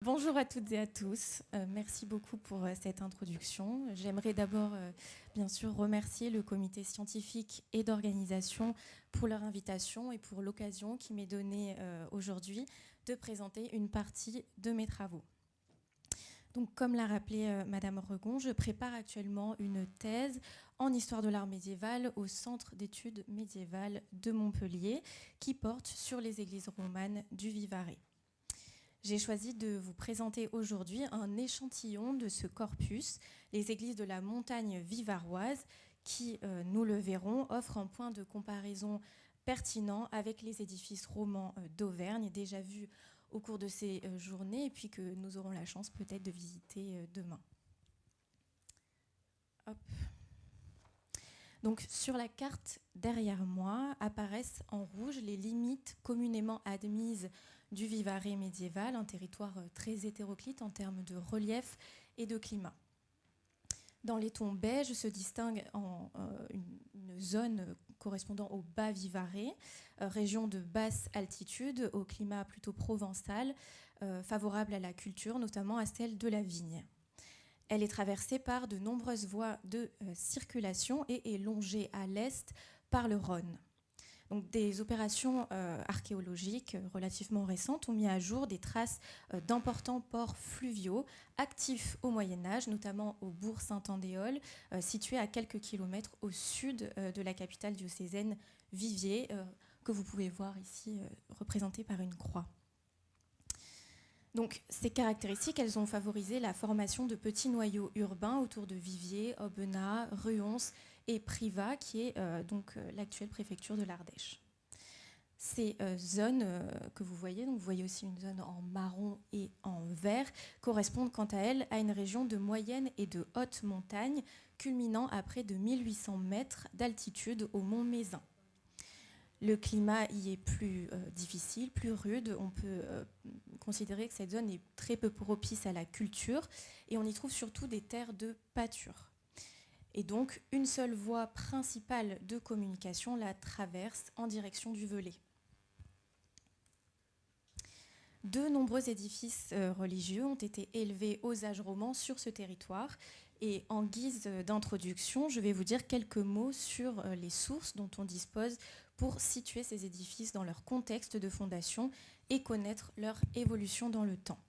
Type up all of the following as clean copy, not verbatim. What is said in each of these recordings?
Bonjour à toutes et à tous. Merci beaucoup pour cette introduction. J'aimerais d'abord, bien sûr, remercier le comité scientifique et d'organisation pour leur invitation et pour l'occasion qui m'est donnée aujourd'hui de présenter une partie de mes travaux. Donc, comme l'a rappelé Madame Regon, je prépare actuellement une thèse en histoire de l'art médiéval au Centre d'études médiévales de Montpellier qui porte sur les églises romanes du Vivarais. J'ai choisi de vous présenter aujourd'hui un échantillon de ce corpus, les églises de la montagne vivaroise, qui, nous le verrons, offrent un point de comparaison pertinent avec les édifices romans d'Auvergne, déjà vus au cours de ces journées, et puis que nous aurons la chance peut-être de visiter demain. Hop. Donc, sur la carte derrière moi apparaissent en rouge les limites communément admises du Vivarais médiéval, un territoire très hétéroclite en termes de relief et de climat. Dans les tons beige se distingue une zone correspondant au bas Vivarais, région de basse altitude, au climat plutôt provençal, favorable à la culture, notamment à celle de la vigne. Elle est traversée par de nombreuses voies de circulation et est longée à l'est par le Rhône. Donc, des opérations archéologiques relativement récentes ont mis à jour des traces d'importants ports fluviaux actifs au Moyen-Âge, notamment au bourg Saint-Andéol, situé à quelques kilomètres au sud de la capitale diocésaine Viviers, que vous pouvez voir ici représenté par une croix. Donc, ces caractéristiques, elles ont favorisé la formation de petits noyaux urbains autour de Viviers, Aubenas, Ruons et Privas, qui est l'actuelle préfecture de l'Ardèche. Ces zones que vous voyez, donc vous voyez aussi une zone en marron et en vert, correspondent quant à elles à une région de moyenne et de haute montagne, culminant à près de 1800 mètres d'altitude au mont Mézin. Le climat y est plus difficile, plus rude. On peut considérer que cette zone est très peu propice à la culture et on y trouve surtout des terres de pâture. Et donc, une seule voie principale de communication la traverse en direction du Velay. De nombreux édifices religieux ont été élevés aux âges romans sur ce territoire. Et en guise d'introduction, je vais vous dire quelques mots sur les sources dont on dispose pour situer ces édifices dans leur contexte de fondation et connaître leur évolution dans le temps.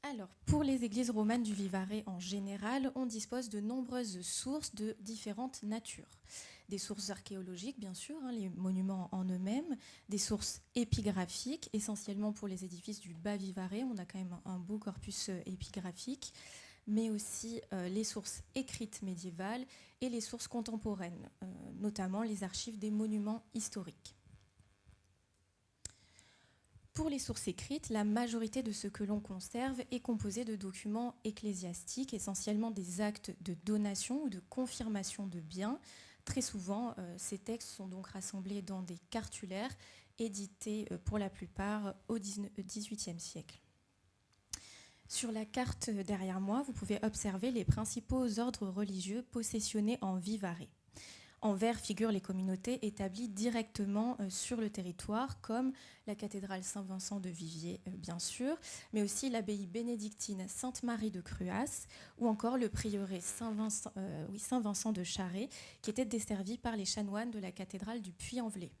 Alors, pour les églises romanes du Vivarais en général, on dispose de nombreuses sources de différentes natures. Des sources archéologiques, bien sûr, les monuments en eux-mêmes, des sources épigraphiques, essentiellement pour les édifices du bas Vivarais, on a quand même un beau corpus épigraphique, mais aussi les sources écrites médiévales et les sources contemporaines, notamment les archives des monuments historiques. Pour les sources écrites, la majorité de ce que l'on conserve est composée de documents ecclésiastiques, essentiellement des actes de donation ou de confirmation de biens. Très souvent, ces textes sont donc rassemblés dans des cartulaires, édités pour la plupart au XVIIIe siècle. Sur la carte derrière moi, vous pouvez observer les principaux ordres religieux possessionnés en Vivarais. En vert figurent les communautés établies directement sur le territoire, comme la cathédrale Saint-Vincent de Viviers, bien sûr, mais aussi l'abbaye bénédictine Sainte-Marie de Cruas, ou encore le prieuré Saint-Vincent de Charest, qui était desservi par les chanoines de la cathédrale du Puy-en-Velay.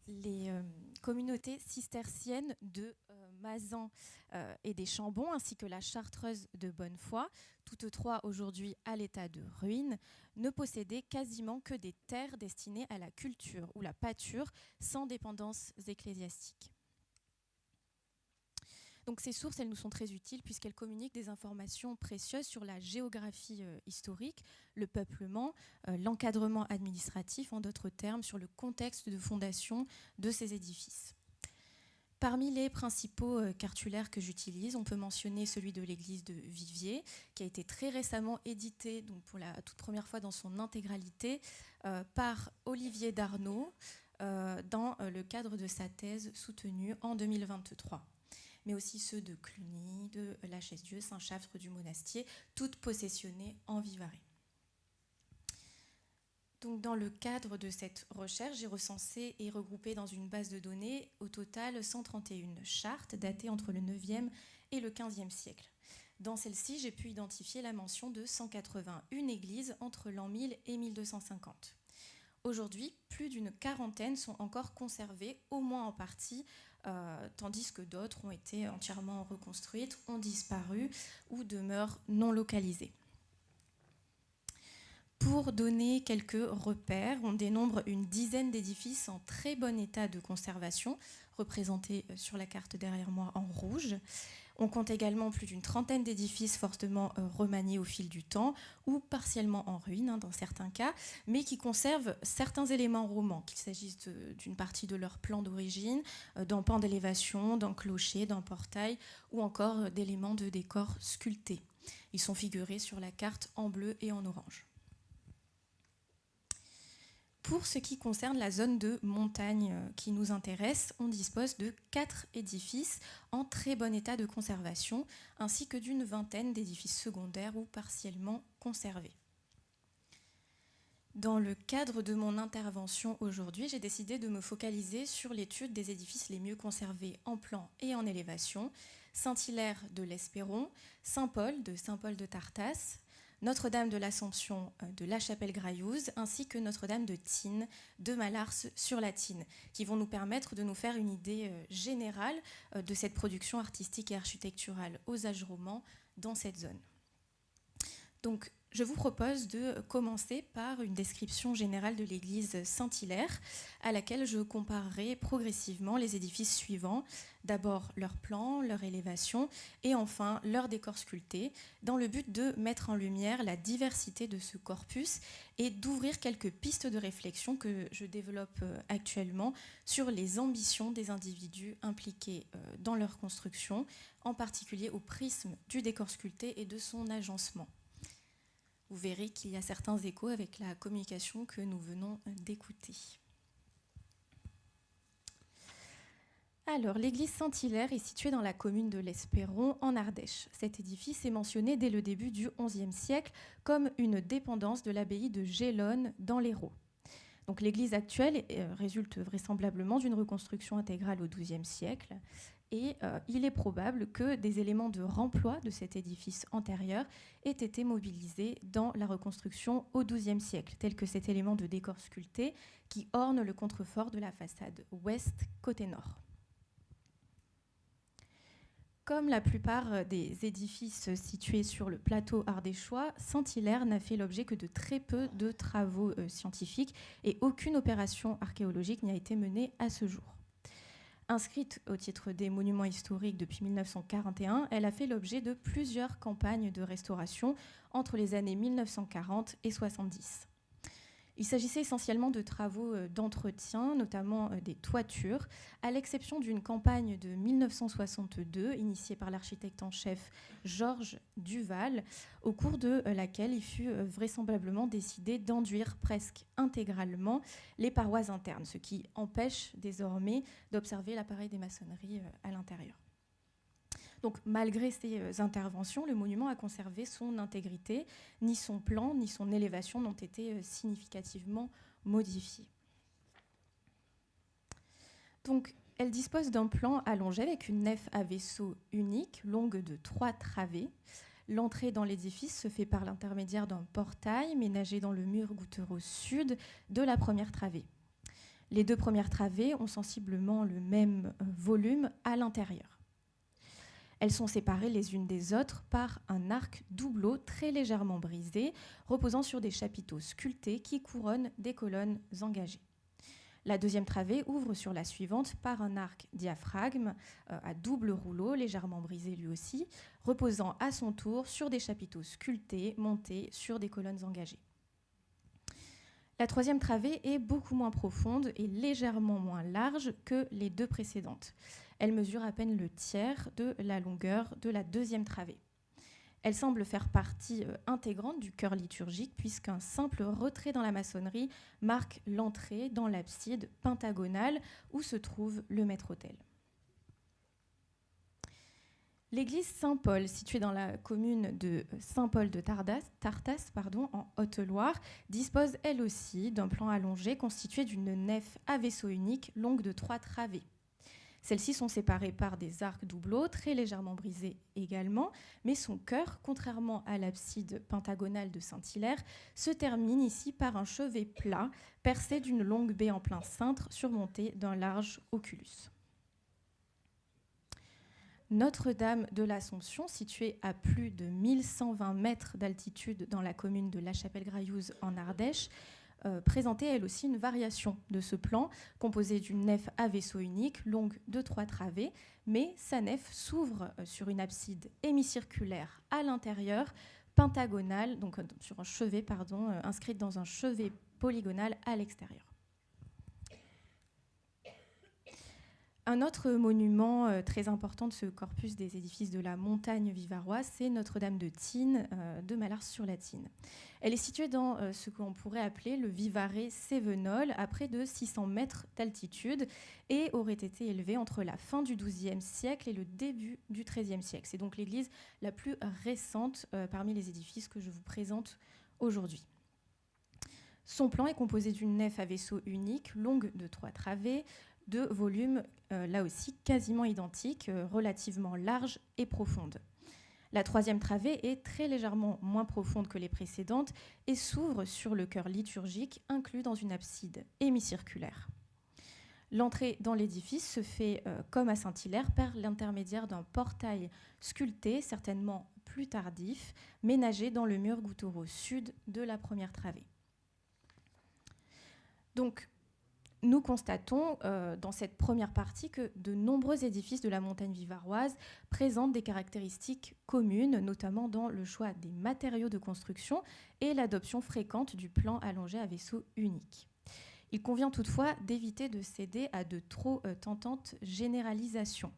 Les communautés cisterciennes de Mazan et des Chambons, ainsi que la chartreuse de Bonnefoy, toutes trois aujourd'hui à l'état de ruine, ne possédaient quasiment que des terres destinées à la culture ou la pâture, sans dépendance ecclésiastique. Donc ces sources, elles nous sont très utiles puisqu'elles communiquent des informations précieuses sur la géographie historique, le peuplement, l'encadrement administratif, en d'autres termes, sur le contexte de fondation de ces édifices. Parmi les principaux cartulaires que j'utilise, on peut mentionner celui de l'église de Viviers, qui a été très récemment édité, donc pour la toute première fois dans son intégralité, par Olivier Darnaud, dans le cadre de sa thèse soutenue en 2023. Mais aussi ceux de Cluny, de la Chaise-Dieu, Saint-Chafre du Monastier, toutes possessionnées en Vivarais. Donc, dans le cadre de cette recherche, j'ai recensé et regroupé dans une base de données au total 131 chartes datées entre le 9e et le 15e siècle. Dans celle-ci, j'ai pu identifier la mention de 181 églises entre l'an 1000 et 1250. Aujourd'hui, plus d'une quarantaine sont encore conservées, au moins en partie, tandis que d'autres ont été entièrement reconstruites, ont disparu ou demeurent non localisées. Pour donner quelques repères, on dénombre une dizaine d'édifices en très bon état de conservation, représentés sur la carte derrière moi en rouge. On compte également plus d'une trentaine d'édifices fortement remaniés au fil du temps ou partiellement en ruine dans certains cas, mais qui conservent certains éléments romans, qu'il s'agisse d'une partie de leur plan d'origine, d'un pan d'élévation, d'un clocher, d'un portail ou encore d'éléments de décor sculptés. Ils sont figurés sur la carte en bleu et en orange. Pour ce qui concerne la zone de montagne qui nous intéresse, on dispose de 4 édifices en très bon état de conservation, ainsi que d'une vingtaine d'édifices secondaires ou partiellement conservés. Dans le cadre de mon intervention aujourd'hui, j'ai décidé de me focaliser sur l'étude des édifices les mieux conservés en plan et en élévation, Saint-Hilaire de l'Espéron, Saint-Paul de Tartas, Notre-Dame de l'Assomption de La Chapelle-Graillouse, ainsi que Notre-Dame de Thine de Malars-sur-la-Thine, qui vont nous permettre de nous faire une idée générale de cette production artistique et architecturale aux âges romans dans cette zone. Donc, je vous propose de commencer par une description générale de l'église Saint-Hilaire, à laquelle je comparerai progressivement les édifices suivants, d'abord leur plan, leur élévation, et enfin leur décor sculpté, dans le but de mettre en lumière la diversité de ce corpus et d'ouvrir quelques pistes de réflexion que je développe actuellement sur les ambitions des individus impliqués dans leur construction, en particulier au prisme du décor sculpté et de son agencement. Vous verrez qu'il y a certains échos avec la communication que nous venons d'écouter. Alors, l'église Saint-Hilaire est située dans la commune de l'Espéron, en Ardèche. Cet édifice est mentionné dès le début du XIe siècle comme une dépendance de l'abbaye de Gélone dans l'Hérault. Donc, l'église actuelle résulte vraisemblablement d'une reconstruction intégrale au XIIe siècle. Et il est probable que des éléments de remploi de cet édifice antérieur aient été mobilisés dans la reconstruction au XIIe siècle, tel que cet élément de décor sculpté qui orne le contrefort de la façade ouest côté nord. Comme la plupart des édifices situés sur le plateau ardéchois, Saint-Hilaire n'a fait l'objet que de très peu de travaux scientifiques et aucune opération archéologique n'y a été menée à ce jour. Inscrite au titre des monuments historiques depuis 1941, elle a fait l'objet de plusieurs campagnes de restauration entre les années 1940 et 1970. Il s'agissait essentiellement de travaux d'entretien, notamment des toitures, à l'exception d'une campagne de 1962 initiée par l'architecte en chef Georges Duval, au cours de laquelle il fut vraisemblablement décidé d'enduire presque intégralement les parois internes, ce qui empêche désormais d'observer l'appareil des maçonneries à l'intérieur. Donc, malgré ces interventions, le monument a conservé son intégrité. Ni son plan, ni son élévation n'ont été significativement modifiés. Donc, elle dispose d'un plan allongé avec une nef à vaisseau unique, longue de 3 travées. L'entrée dans l'édifice se fait par l'intermédiaire d'un portail ménagé dans le mur gouttereau sud de la première travée. Les 2 premières travées ont sensiblement le même volume à l'intérieur. Elles sont séparées les unes des autres par un arc doubleau très légèrement brisé, reposant sur des chapiteaux sculptés qui couronnent des colonnes engagées. La deuxième travée ouvre sur la suivante par un arc diaphragme à double rouleau, légèrement brisé lui aussi, reposant à son tour sur des chapiteaux sculptés montés sur des colonnes engagées. La troisième travée est beaucoup moins profonde et légèrement moins large que les 2 précédentes. Elle mesure à peine le tiers de la longueur de la deuxième travée. Elle semble faire partie intégrante du chœur liturgique puisqu'un simple retrait dans la maçonnerie marque l'entrée dans l'abside pentagonale où se trouve le maître-autel. L'église Saint-Paul, située dans la commune de Saint-Paul de Tartas, en Haute-Loire, dispose elle aussi d'un plan allongé constitué d'une nef à vaisseau unique longue de 3 travées. Celles-ci sont séparées par des arcs doubleaux, très légèrement brisés également, mais son chœur, contrairement à l'abside pentagonale de Saint-Hilaire, se termine ici par un chevet plat, percé d'une longue baie en plein cintre, surmontée d'un large oculus. Notre-Dame de l'Assomption, située à plus de 1120 mètres d'altitude dans la commune de La Chapelle-Graillouse en Ardèche, présentait elle aussi une variation de ce plan, composée d'une nef à vaisseau unique, longue de 3 travées, mais sa nef s'ouvre sur une abside hémicirculaire à l'intérieur, pentagonale, donc sur un chevet, inscrite dans un chevet polygonal à l'extérieur. Un autre monument très important de ce corpus des édifices de la montagne vivaroise, c'est Notre-Dame de Thine de Mallars-sur-la-Thine. Elle est située dans ce qu'on pourrait appeler le Vivarais cévenol, à près de 600 mètres d'altitude, et aurait été élevée entre la fin du XIIe siècle et le début du XIIIe siècle. C'est donc l'église la plus récente parmi les édifices que je vous présente aujourd'hui. Son plan est composé d'une nef à vaisseau unique, longue de 3 travées, de volumes là aussi quasiment identiques, relativement larges et profondes. La 3e travée est très légèrement moins profonde que les précédentes et s'ouvre sur le chœur liturgique inclus dans une abside hémicirculaire. L'entrée dans l'édifice se fait, comme à Saint-Hilaire, par l'intermédiaire d'un portail sculpté, certainement plus tardif, ménagé dans le mur gouttereau sud de la 1re travée. Donc, nous constatons dans cette première partie que de nombreux édifices de la montagne vivaroise présentent des caractéristiques communes, notamment dans le choix des matériaux de construction et l'adoption fréquente du plan allongé à vaisseau unique. Il convient toutefois d'éviter de céder à de trop tentantes généralisations.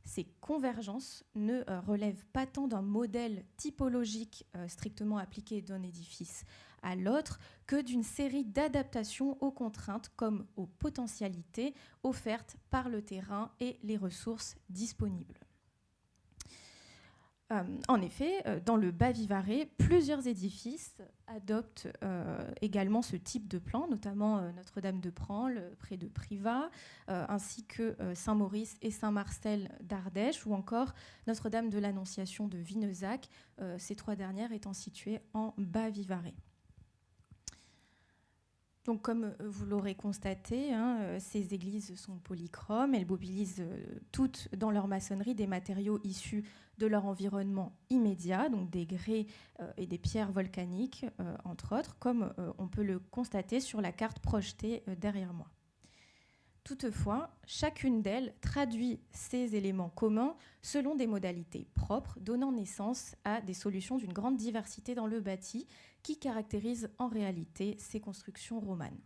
Ces convergences ne relèvent pas tant d'un modèle typologique strictement appliqué d'un édifice à l'autre que d'une série d'adaptations aux contraintes comme aux potentialités offertes par le terrain et les ressources disponibles. En effet, dans le Bas-Vivarais, plusieurs édifices adoptent également ce type de plan, notamment Notre-Dame de Branle près de Privas, ainsi que Saint-Maurice et Saint-Marcel d'Ardèche, ou encore Notre-Dame de l'Annonciation de Vinezac, ces 3 dernières étant situées en Bas-Vivarais. Donc, comme vous l'aurez constaté, ces églises sont polychromes. Elles mobilisent toutes dans leur maçonnerie des matériaux issus de leur environnement immédiat, donc des grès et des pierres volcaniques, entre autres, comme on peut le constater sur la carte projetée derrière moi. Toutefois, chacune d'elles traduit ces éléments communs selon des modalités propres, donnant naissance à des solutions d'une grande diversité dans le bâti qui caractérisent en réalité ces constructions romanes.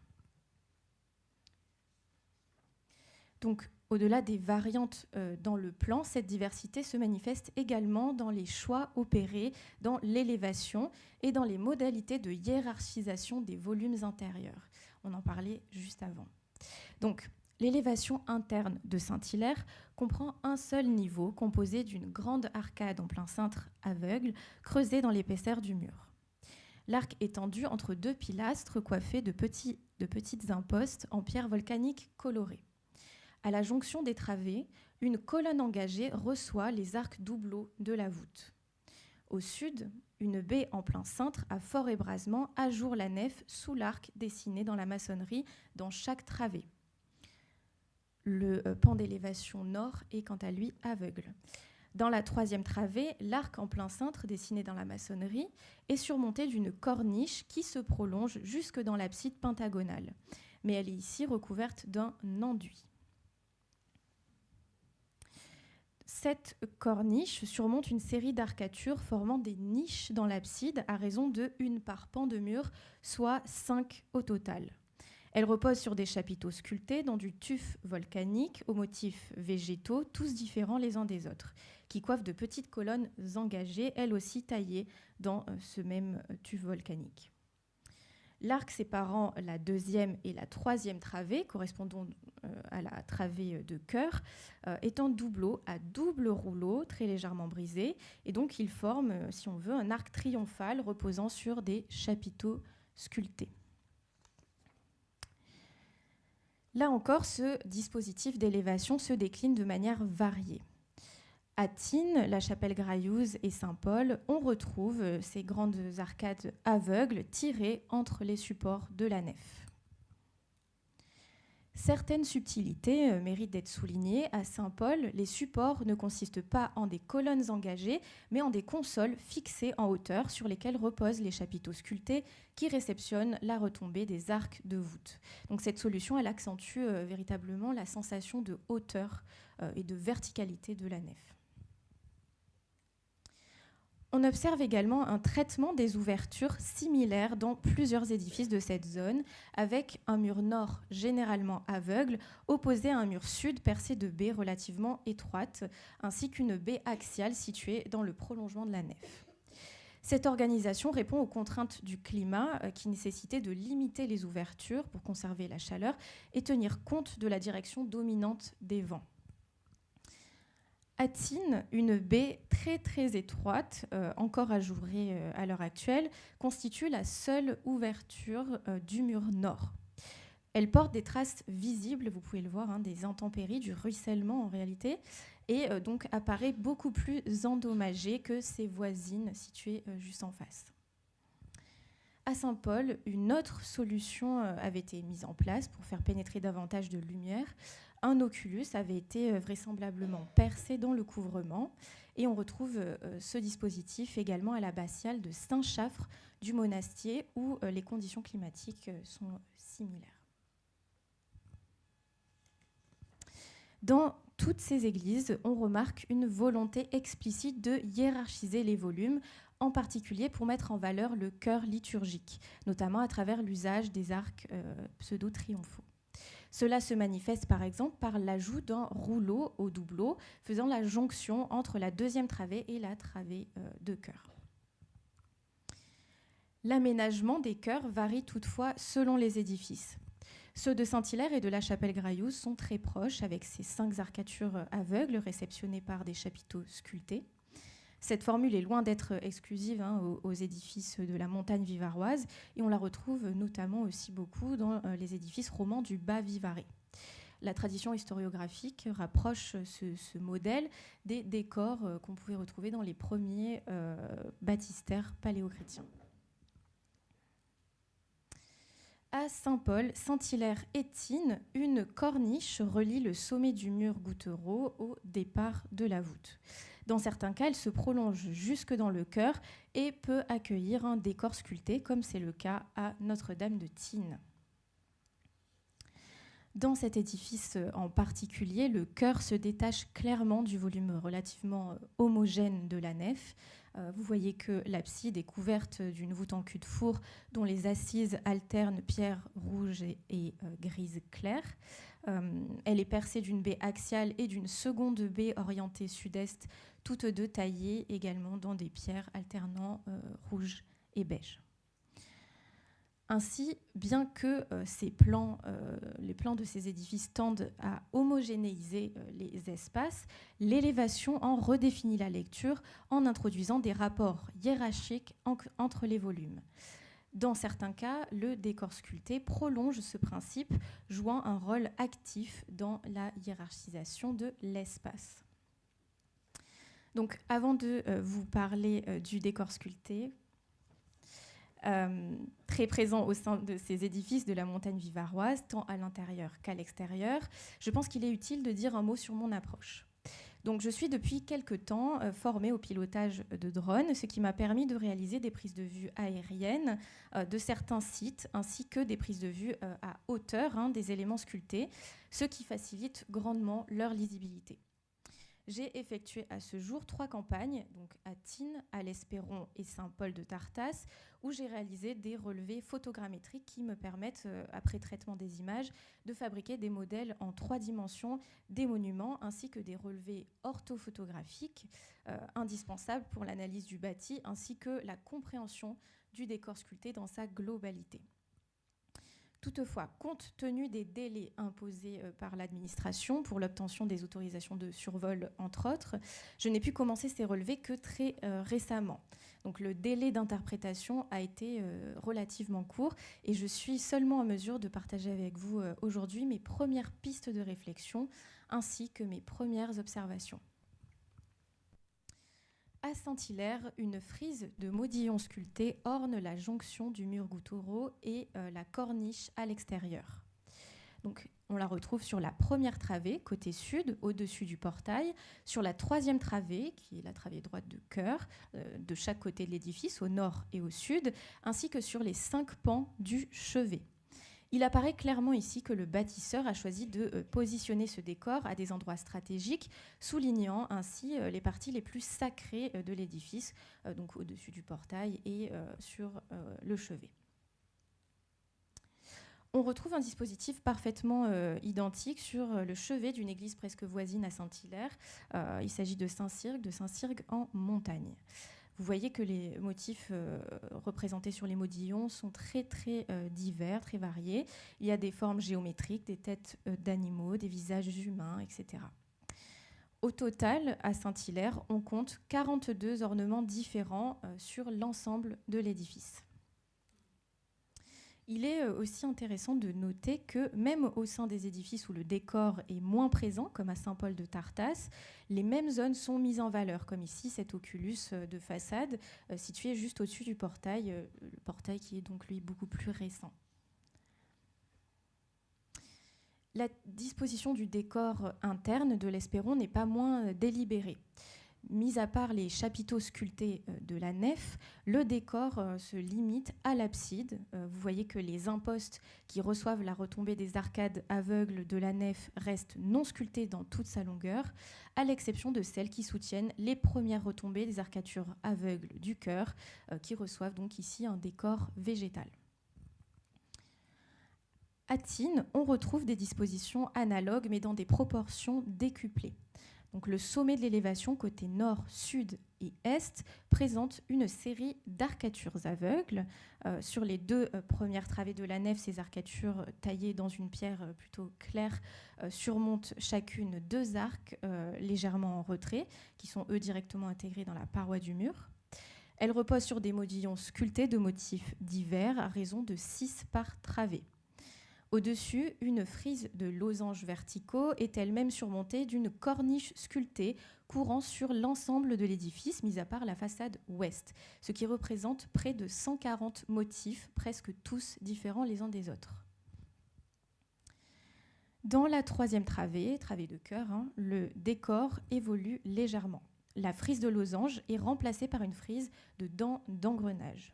Donc, au-delà des variantes dans le plan, cette diversité se manifeste également dans les choix opérés dans l'élévation et dans les modalités de hiérarchisation des volumes intérieurs. On en parlait juste avant. Donc, l'élévation interne de Saint-Hilaire comprend un seul niveau composé d'une grande arcade en plein cintre aveugle creusée dans l'épaisseur du mur. L'arc est tendu entre 2 pilastres coiffés de petites impostes en pierre volcanique colorée. À la jonction des travées, une colonne engagée reçoit les arcs doubleaux de la voûte. Au sud, une baie en plein cintre à fort ébrasement ajoure la nef sous l'arc dessiné dans la maçonnerie dans chaque travée. Le pan d'élévation nord est quant à lui aveugle. Dans la 3e travée, l'arc en plein cintre dessiné dans la maçonnerie est surmonté d'une corniche qui se prolonge jusque dans l'abside pentagonale. Mais elle est ici recouverte d'un enduit. Cette corniche surmonte une série d'arcatures formant des niches dans l'abside à raison de 1 par pan de mur, soit 5 au total. Elle repose sur des chapiteaux sculptés dans du tuf volcanique aux motifs végétaux, tous différents les uns des autres, qui coiffent de petites colonnes engagées, elles aussi taillées dans ce même tuf volcanique. L'arc séparant la 2e et la 3e travée, correspondant à la travée de chœur est en doubleau à double rouleau, très légèrement brisé. Et donc, il forme, si on veut, un arc triomphal reposant sur des chapiteaux sculptés. Là encore, ce dispositif d'élévation se décline de manière variée. À Tignes, la chapelle Graillouse et Saint-Paul, on retrouve ces grandes arcades aveugles tirées entre les supports de la nef. Certaines subtilités méritent d'être soulignées. À Saint-Paul, les supports ne consistent pas en des colonnes engagées, mais en des consoles fixées en hauteur sur lesquelles reposent les chapiteaux sculptés qui réceptionnent la retombée des arcs de voûte. Donc cette solution, elle accentue véritablement la sensation de hauteur et de verticalité de la nef. On observe également un traitement des ouvertures similaire dans plusieurs édifices de cette zone, avec un mur nord généralement aveugle, opposé à un mur sud percé de baies relativement étroites, ainsi qu'une baie axiale située dans le prolongement de la nef. Cette organisation répond aux contraintes du climat qui nécessitaient de limiter les ouvertures pour conserver la chaleur et tenir compte de la direction dominante des vents. À Tignes, une baie très étroite, encore ajourée à l'heure actuelle, constitue la seule ouverture du mur nord. Elle porte des traces visibles, vous pouvez le voir, des intempéries, du ruissellement en réalité, et donc apparaît beaucoup plus endommagée que ses voisines situées juste en face. À Saint-Paul, une autre solution avait été mise en place pour faire pénétrer davantage de lumière. Un oculus avait été vraisemblablement percé dans le couvrement et on retrouve ce dispositif également à l'abbatiale de Saint-Chaffre du Monastier où les conditions climatiques sont similaires. Dans toutes ces églises, on remarque une volonté explicite de hiérarchiser les volumes, en particulier pour mettre en valeur le chœur liturgique, notamment à travers l'usage des arcs pseudo-triomphaux. Cela se manifeste par exemple par l'ajout d'un rouleau au doubleau, faisant la jonction entre la deuxième travée et la travée de chœur. L'aménagement des chœurs varie toutefois selon les édifices. Ceux de Saint-Hilaire et de la chapelle Graillouse sont très proches, avec ces 5 arcatures aveugles réceptionnées par des chapiteaux sculptés. Cette formule est loin d'être exclusive aux édifices de la montagne vivaroise et on la retrouve notamment aussi beaucoup dans les édifices romans du Bas-Vivarais. La tradition historiographique rapproche ce modèle des décors qu'on pouvait retrouver dans les premiers baptistères paléochrétiens. À Saint-Paul, Saint-Hilaire et Tignes, une corniche relie le sommet du mur gouttereau au départ de la voûte. Dans certains cas, elle se prolonge jusque dans le chœur et peut accueillir un décor sculpté, comme c'est le cas à Notre-Dame de Tignes. Dans cet édifice en particulier, le chœur se détache clairement du volume relativement homogène de la nef. Vous voyez que l'abside est couverte d'une voûte en cul-de-four dont les assises alternent pierre rouge et grise claire. Elle est percée d'une baie axiale et d'une seconde baie orientée sud-est, toutes deux taillées également dans des pierres alternant rouge et beige. Ainsi, bien que les plans de ces édifices tendent à homogénéiser les espaces, l'élévation en redéfinit la lecture en introduisant des rapports hiérarchiques entre les volumes. Dans certains cas, le décor sculpté prolonge ce principe, jouant un rôle actif dans la hiérarchisation de l'espace. Donc, avant de vous parler du décor sculpté, très présent au sein de ces édifices de la montagne vivaroise, tant à l'intérieur qu'à l'extérieur, je pense qu'il est utile de dire un mot sur mon approche. Donc, je suis depuis quelque temps formée au pilotage de drones, ce qui m'a permis de réaliser des prises de vue aériennes de certains sites, ainsi que des prises de vue à hauteur des éléments sculptés, ce qui facilite grandement leur lisibilité. J'ai effectué à ce jour 3 campagnes, donc à Tignes, à l'Espéron et Saint-Paul de Tartas, où j'ai réalisé des relevés photogrammétriques qui me permettent, après traitement des images, de fabriquer des modèles en 3 dimensions des monuments, ainsi que des relevés orthophotographiques indispensables pour l'analyse du bâti, ainsi que la compréhension du décor sculpté dans sa globalité. Toutefois, compte tenu des délais imposés par l'administration pour l'obtention des autorisations de survol, entre autres, je n'ai pu commencer ces relevés que très récemment. Donc le délai d'interprétation a été relativement court et je suis seulement en mesure de partager avec vous aujourd'hui mes premières pistes de réflexion ainsi que mes premières observations. À Saint-Hilaire, une frise de modillons sculptés orne la jonction du mur Goutaureau et la corniche à l'extérieur. Donc, on la retrouve sur la première travée, côté sud, au-dessus du portail, sur la troisième travée, qui est la travée droite de chœur, de chaque côté de l'édifice, au nord et au sud, ainsi que sur les 5 pans du chevet. Il apparaît clairement ici que le bâtisseur a choisi de positionner ce décor à des endroits stratégiques, soulignant ainsi les parties les plus sacrées de l'édifice, donc au-dessus du portail et sur le chevet. On retrouve un dispositif parfaitement identique sur le chevet d'une église presque voisine à Saint-Hilaire. Il s'agit de Saint-Cirgue en montagne. Vous voyez que les motifs représentés sur les modillons sont très divers, très variés. Il y a des formes géométriques, des têtes d'animaux, des visages humains, etc. Au total, à Saint-Hilaire, on compte 42 ornements différents sur l'ensemble de l'édifice. Il est aussi intéressant de noter que même au sein des édifices où le décor est moins présent, comme à Saint-Paul de Tartas, les mêmes zones sont mises en valeur, comme ici cet oculus de façade situé juste au-dessus du portail, le portail qui est donc lui beaucoup plus récent. La disposition du décor interne de l'Hespéron n'est pas moins délibérée. Mis à part les chapiteaux sculptés de la nef, le décor se limite à l'abside. Vous voyez que les impostes qui reçoivent la retombée des arcades aveugles de la nef restent non sculptés dans toute sa longueur, à l'exception de celles qui soutiennent les premières retombées des arcatures aveugles du chœur, qui reçoivent donc ici un décor végétal. À Thine, on retrouve des dispositions analogues, mais dans des proportions décuplées. Donc, le sommet de l'élévation, côté nord, sud et est, présente une série d'arcatures aveugles. Sur les 2 premières travées de la nef, ces arcatures taillées dans une pierre plutôt claire surmontent chacune 2 arcs légèrement en retrait, qui sont eux directement intégrés dans la paroi du mur. Elles reposent sur des modillons sculptés de motifs divers à raison de 6 par travée. Au-dessus, une frise de losanges verticaux est elle-même surmontée d'une corniche sculptée courant sur l'ensemble de l'édifice, mis à part la façade ouest, ce qui représente près de 140 motifs, presque tous différents les uns des autres. Dans la troisième travée de chœur, le décor évolue légèrement. La frise de losange est remplacée par une frise de dents d'engrenage.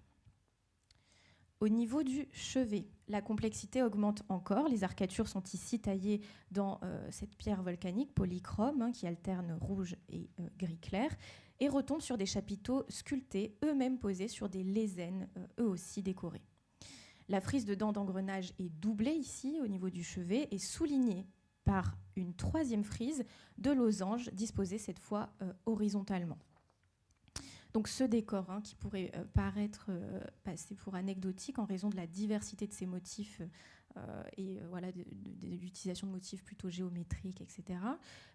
Au niveau du chevet, la complexité augmente encore. Les arcatures sont ici taillées dans cette pierre volcanique polychrome qui alterne rouge et gris clair et retombe sur des chapiteaux sculptés, eux-mêmes posés sur des lésènes, eux aussi décorés. La frise de dents d'engrenage est doublée ici au niveau du chevet et soulignée par une 3e frise de losanges disposée cette fois horizontalement. Donc ce décor qui pourrait passer pour anecdotique en raison de la diversité de ses motifs et de l'utilisation de motifs plutôt géométriques, etc.,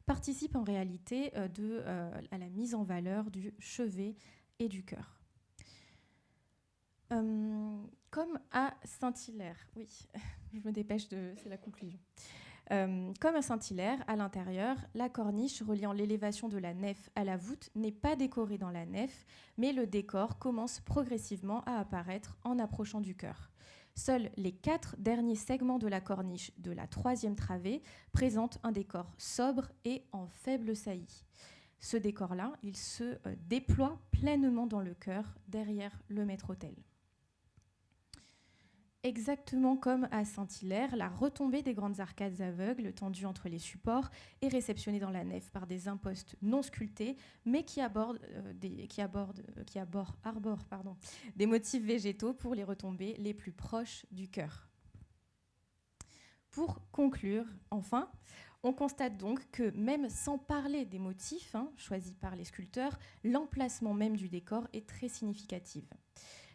participe en réalité à la mise en valeur du chevet et du chœur. Comme à Saint-Hilaire, oui, je me dépêche, c'est la conclusion. Comme à Saint-Hilaire, à l'intérieur, la corniche reliant l'élévation de la nef à la voûte n'est pas décorée dans la nef, mais le décor commence progressivement à apparaître en approchant du chœur. Seuls les 4 derniers segments de la corniche de la 3e travée présentent un décor sobre et en faible saillie. Ce décor-là, il se déploie pleinement dans le chœur, derrière le maître-autel. Exactement comme à Saint-Hilaire, la retombée des grandes arcades aveugles tendues entre les supports est réceptionnée dans la nef par des impostes non sculptés, mais qui arborent des motifs végétaux pour les retombées les plus proches du chœur. Pour conclure, enfin, on constate donc que même sans parler des motifs choisis par les sculpteurs, l'emplacement même du décor est très significatif.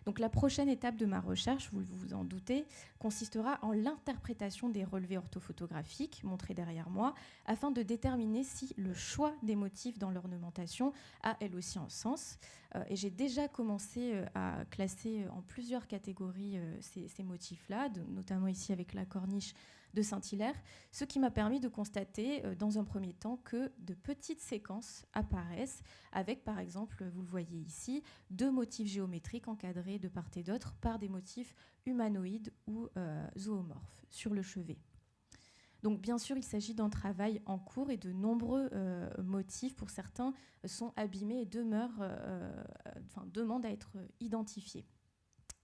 Donc la prochaine étape de ma recherche, vous vous en doutez, consistera en l'interprétation des relevés orthophotographiques montrés derrière moi, afin de déterminer si le choix des motifs dans l'ornementation a elle aussi un sens. Et j'ai déjà commencé à classer en plusieurs catégories ces motifs-là, notamment ici avec la corniche de Saint-Hilaire, ce qui m'a permis de constater dans un premier temps que de petites séquences apparaissent avec, par exemple, vous le voyez ici, 2 motifs géométriques encadrés de part et d'autre par des motifs humanoïdes ou zoomorphes sur le chevet. Donc bien sûr, il s'agit d'un travail en cours et de nombreux motifs, pour certains, sont abîmés et demandent à être identifiés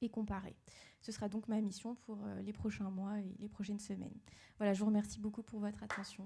et comparés. Ce sera donc ma mission pour les prochains mois et les prochaines semaines. Voilà, je vous remercie beaucoup pour votre attention.